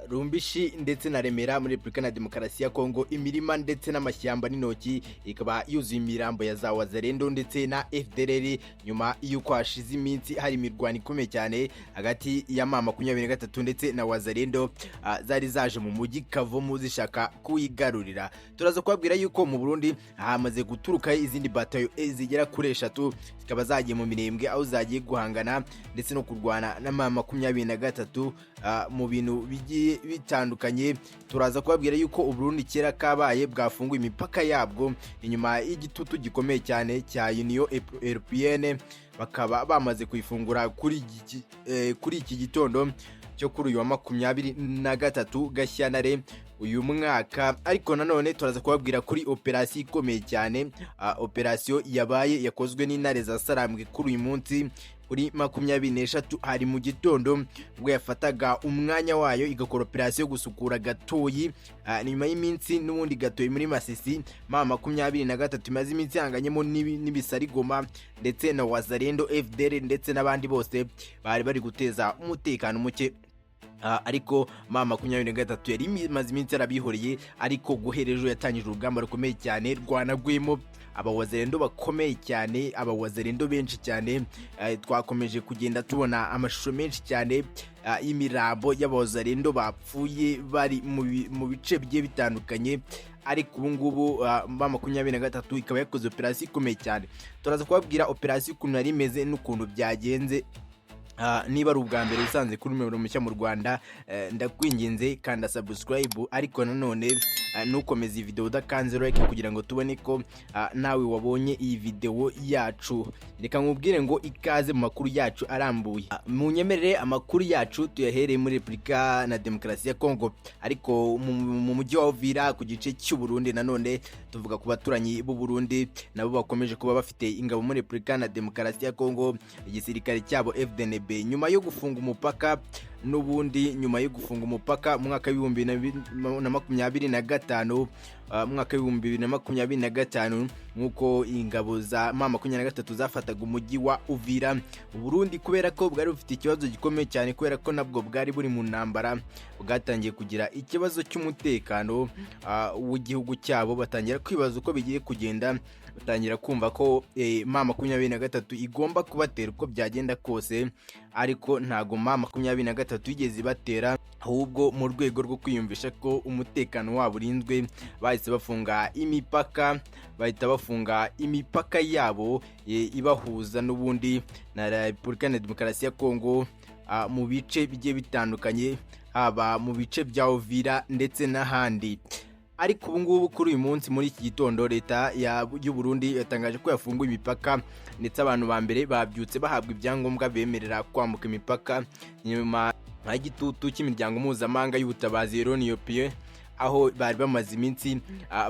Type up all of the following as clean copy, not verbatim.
Rumbishi ndetse na Remera muri Repubulika na Demokarasi ya Kongo, imirima ndetse n'amashyamba n'intoki ikaba yuzuye imirambo ya za Wazalendo ndetse na FDLR nyuma y'uko hashize iminsi hari imirwano ikomeye cyane hagati ya MAA23 ndetse na Wazalendo zari zaje mu mujyi Kavu zishaka kuyigarurira. Turaza kubabwira yuko mu Burundi hamaze guturuka izindi batayo zigera kuri 3 zikaba zagiye mu Minembwe aho zagiye guhangana ndetse no kurwana na MAA23 mu bintu bitandukanye. Turaza kubabwira yuko Uburundi kera kabaye bwafunguye imipaka yabwo inyuma y'igitutu gikomeye cyane cya Union Européenne, bakaba bamaze kuyifungura kuri iki gitondo cyo kuri uyu wa 23 Gashyantare uyu mwaka. Ariko nanone turaza kubabwira kuri operasiyo ikomeye cyane, operasiyo yabaye yakozwe n'intare za Sarambwe kuri uyu munsi kuri 23 hari mu gitondo ubwo yafataga umwanya wayo igakora operasiyo yo gusukura Gatoyi. Nyuma y'iminsi n'ubundi Gatoyi muri Masisi MAA23 imaze iminsi hanganyemo n'ibisarigoma ndetse na Wazalendo FDL ndetse n'abandi bose bari guteza umutekano muke. Ariko MAA23 yari imaze iminsi yarabihoreye, ariko guherejo yatangije urugamba rukomeye cyane rwanagwemo abawazalendo bakomeye cyane, abawazalendo benshi cyane. Twakomeje kugenda tubona amashusho menshi cyane y'imirambo y'abawazalendo bapfuye bari mu bice bigiye bitandukanye. Ariko ubu ngubu MAA23 ikaba yakoze operasiyo ikomeye cyane. Turaza kubabwira operasiyo ukuntu yari imeze n'ukuntu byagenze. Niba ari ubwa mbere usanze kuri umuyoboro mushya mu Rwanda, ndakwinginze kanda subscribe, ariko nanone nukomeza iyi video udakanze like kugira ngo tubone ko nawe wabonye iyi video yacu. Reka nkubwire ngo ikaze mu makuru yacu arambuye. Munyemerere amakuru yacu tuyahereye muri Repubulika na Demokarasi ya Kongo, ariko mu mujyi wa Uvira ku gice cy'u Burundi. Nanone tuvuga ku baturanyi b'u Burundi nabo bakomeje kuba bafite ingabo muri Repubulika na Demokarasi ya Kongo, igisirikare cyabo FDNB nyuma yo gufunga umupaka n'ubundi nyuma yo gufunga umupaka mu mwaka wa 2025 mwaka wa 2025 nkuko ingabo za MAA23 zafataga umujyi wa Uvira. Burundi kubera ko bwari bufite ikibazo gikomeye cyane, kubera ko nabwo bwari buri mu ntambara, bwatangiye kugira ikibazo cy'umutekano w'igihugu cyabo. Batangira kwibaza uko bigiye kugenda, batangira kumva ko MAA23 igomba kubatera uko byagenda kose. Ariko ntago MAA23 igeze batera, ahubwo mu rwego rwo kwiyumvisha ko umutekano wabo urinzwe bahise bafunga imipaka, bahita bafunga imipaka yabo ibahuza n'ubundi na Repubulika na Demokarasi ya Kongo mu bice bigiye bitandukanye, haba mu bice bya Uvira ndetse n'ahandi. Ariko ubu ngubu kuri uyu munsi muri iki gitondo leta y'u Burundi yatangaje ko yafunguye imipaka, ndetse abantu ba mbere babyutse bahabwa ibyangombwa bemerera kwambuka imipaka nyuma y'igitutu cy'imiryango mpuzamahanga y'ubutabazi Européenne, aho bari bamaze iminsi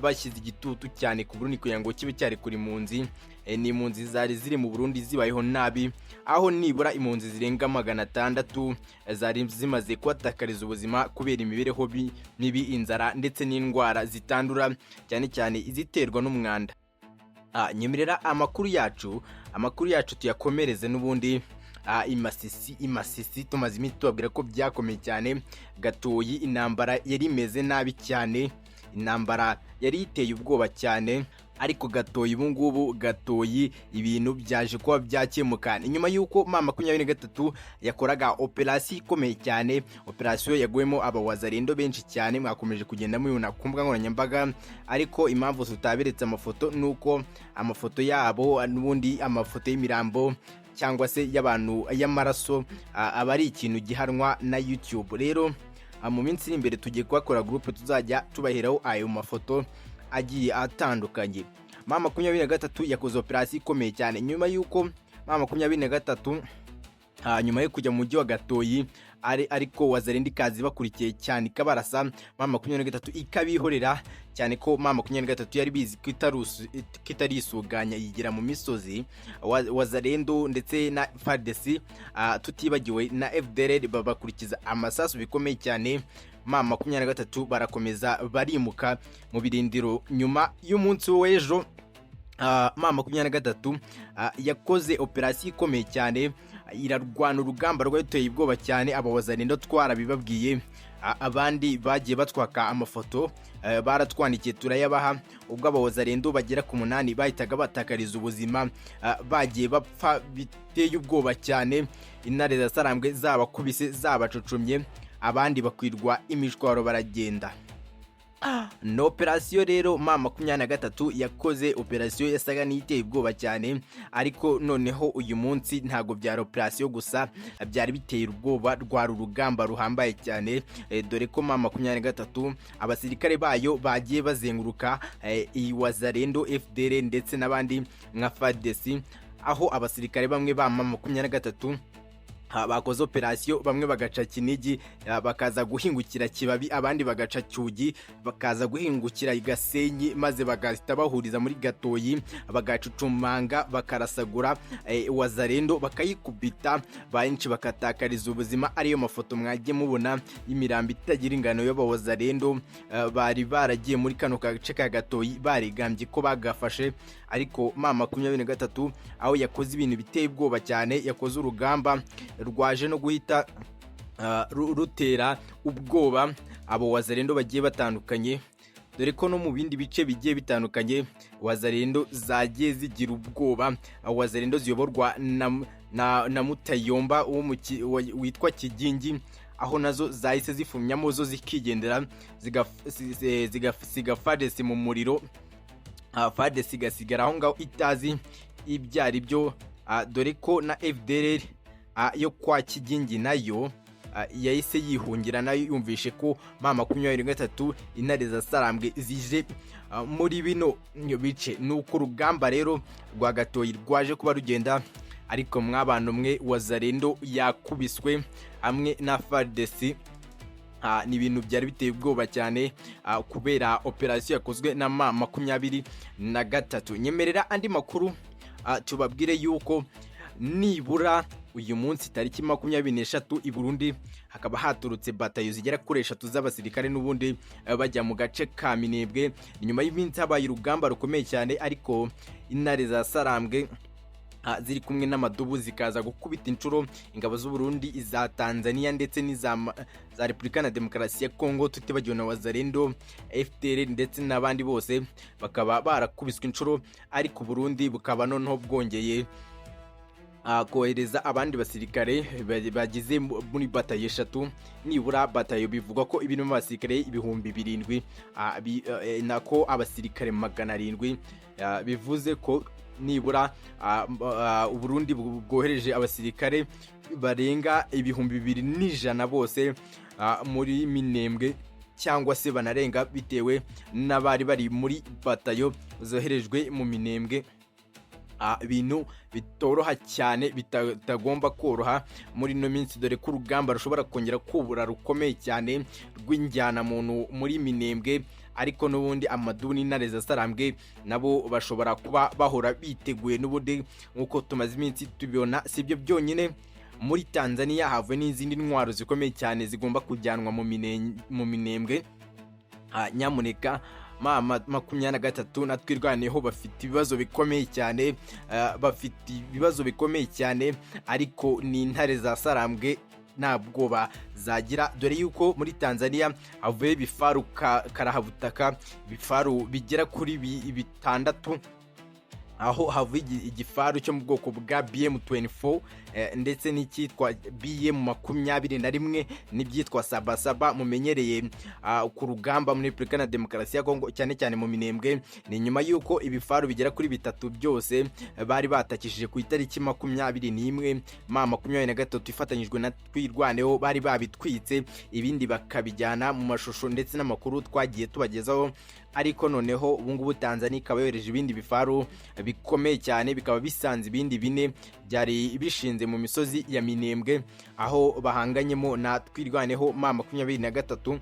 bashyize igitutu cyane ku Burundi kugira ngo kibe cyari kuri impunzi. Ni impunzi zari ziri mu Burundi zibayeho nabi, aho nibura impunzi zirenga 600 zari zimaze kwatakariza ubuzima kubera imibereho mibi, inzara ndetse n'indwara zitandura cyane cyane iziterwa n'umwanda. Nyemerera amakuru yacu tuyakomereze n'ubundi Masisi. Tumaze iminsi tubabwira ko byakomeye cyane. Gatoyi intambara yari imeze nabi cyane, intambara yari iteye ubwoba cyane. Ariko Gatoyi ubu ngubu ibintu byaje kuba byakemuka nyuma y'uko MAA23 yakoraga operasiyo ikomeye cyane, operasiyo yagwemo abawazalendo benshi cyane. Mwakomeje kugenda mubona ku mbuga nkoranyambaga, ariko impamvu tutaberetse amafoto nuko amafoto yabo n'ubundi amafoto y'imirambo cyangwa se y'abantu y'amaraso aba ari ikintu gihanwa na YouTube. Rero mu minsi iri imbere tugiye kubakora groupe tuzajya tubaheraho ayo mafoto agiye atandukanye. MAA23 yakoze operasiyo ikomeye cyane nyuma y'uko MAA23 nyuma yo kujya mu mujyi wa Gatoyi, ariko Wazalendo Ikaze bakurikiye cyane ikabarasa. MAA23 ikabihorera cyane ko MAA23 yari bizi kitarisuganya yigira mu misozi. Wazalendo ndetse na FARDC tutibagiwe na FDLR babakurikiza amasasu bikomeye cyane. MAA23 barakomeza barimuka mu birindiro. Nyuma y'umunsi w'ejo MAA23 yakoze operasiyo ikomeye cyane irarwana urugamba rwateye ubwoba cyane. Aba wazalendo twarabibabwiye, abandi bagiye batwaka amafoto baratwandikiye turayabaha. Ubwo aba wazalendo bagera ku 8 bahitaga batakariza ubuzima, bagiye bapfa biteye ubwoba cyane. Intare zasarambwe zabakubise zabacucumye, abandi bakwirwa imishwaro baragenda. No operasiyo rero MAA23 yakoze operasiyo yasaga n'iteye ubwoba cyane, ariko noneho uyu munsi ntago byari operasiyo gusa, byari biteye ubwoba, rwari urugamba ruhambaye cyane. Dore ko MAA23 abasirikare bayo bagiye bazenguruka wazalendo, FDL ndetse n'abandi nka FARDC, aho abasirikare bamwe ba MAA23 bakoze operasiyo, bamwe bagaca Kinigi bakaza guhingukira Kibabi, abandi bagaca Cyugi bakaza guhingukira Gasenyi, maze bagahita bahuriza muri Gatoyi, bagacucumanga bakarasagura wazalendo bakayikubita, benshi bakatakariza ubuzima. Ariyo mafoto mwagiye mubona y'imirambo itagira ingano y'abawazalendo bari baragiye muri kano gace ka Gatoyi barigambye ko bagafashe. Ariko MAA23 aho yakoze ibintu biteye ubwoba cyane, yakoze urugamba rwaje no guhita rutera ubwoba abo wazalendo bagiye batandukanye. Dore ko no mu bindi bice bigiye bitandukanye wazalendo zagiye zigira ubwoba. Wazalendo ziyoborwa na Mutayomba witwa Kigingi, aho nazo zahise zifumyamo zo zikigendera zigasiga FARDC mu muriro. FARDC igasigara aho ngaho itazi ibyari byo. Dore ko na FDL yo kwa Kigingi nayo yahise yihungira, nayo yumvishe ko MAA23 intare zasarambwe zije muri bino bice. Nuko urugamba rero rwa Gatoyi rwaje kuba rugenda, ariko mw'abantu mwe wazalendo yakubiswe hamwe na FARDC. Ni ibintu byari biteye ubwoba cyane kubera operasiyo yakozwe na MAA23. Nyemerera andi makuru tubabwire yuko nibura uyu munsi tariki 23 i Burundi hakaba haturutse batayo zigera kuri 3 z'abasirikare n'ubundi bajya mu gace ka Minembwe. Nyuma y'iminsi habaye urugamba rukomeye cyane, ariko intare zasarambwe ziri kumwe n'amadubu zikaza gukubita inshuro ingabo z'u Burundi, iza Tanzania ndetse n'iza Repubulika na Demokarasi ya Kongo, tutibagiwe na wazalendo, FDL ndetse n'abandi bose bakaba barakubiswe inshuro. Ariko Burundi bukaba noneho bwongeye kohereza abandi basirikare bagize muri batayo 3. Nibura batayo bivugwa ko ibintu abasirikare 7,000 nako abasirikare 700, bivuze ko nibura Burundi bwohereje abasirikare barenga 2,100 bose muri Minembwe, cyangwa se banarenga bitewe n'abari bari muri batayo zoherejwe mu Minembwe. Ibintu bitoroha cyane, bitagomba koroha muri no minsi, dore ko urugamba rushobora kongera kubura rukomeye cyane rw'injyana muntu muri Minembwe. Ariko n'ubundi amaduni n'intare zasarambwe nabo bashobora kuba bahora biteguye n'ubundi nkuko tumaze iminsi tubibona. Sibyo byonyine, muri Tanzania havuye n'izindi ntwaro zikomeye cyane zigomba kujyanwa mu Minembwe. Nyamuneka MAA23 natwirwaneho bafite ibibazo bikomeye cyane, ariko ni intare zasarambwe nta bwoba zagira. Dore yuko muri Tanzania havuye ibifaru karahabutaka, ibifaru bigera kuri 6, aho havuye igifaru cyo mu bwoko bwa BM24 ndetse n'icyitwa BM21 n'ibyitwa Sabasaba mumenyereye ku rugamba muri Repubulika na Demokarasi ya Kongo, cyane cyane mu Minembwe. Ni nyuma yuko ibifaru bigera kuri 3 byose bari batakishije ku itariki 21 MAA23 ifatanyijwe na twirwaneho bari babitwitse, ibindi bakabijyana mu mashusho ndetse n'amakuru twagiye tubagezaho. Ariko noneho ubungubu Tanzania ikaba yohereje ibindi bifaru bikomeye cyane, bikaba bisanze ibindi 4 byari bishinze mu misozi ya Minembwe, aho bahanganyemo na twirwaneho MAA23.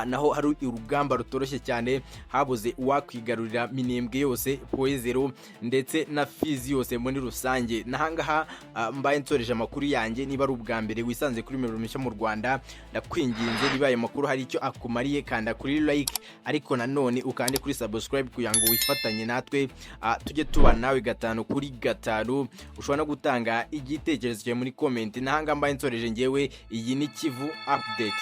naho hari urugamba rutoroshye cyane, habuze uwakwigarurira Minembwe yose, Poezero ndetse na Fizi yose muri rusange. Nahangaha mbaye nsoreje amakuru yanjye. Niba ari ubwa mbere wisanze kuri Miburo Mishya mu Rwanda, ndakwinginze niba ayo makuru hari icyo akumariye, kanda kuri like, ariko nanone ukande kuri subscribe kugira ngo wifatanye natwe tujye tubana nawe 5 kuri 5. Ushobora no gutanga igitekerezo cyawe muri comment. Nahangaha mbaye nsoreje ngewe, iyi ni Kivu update.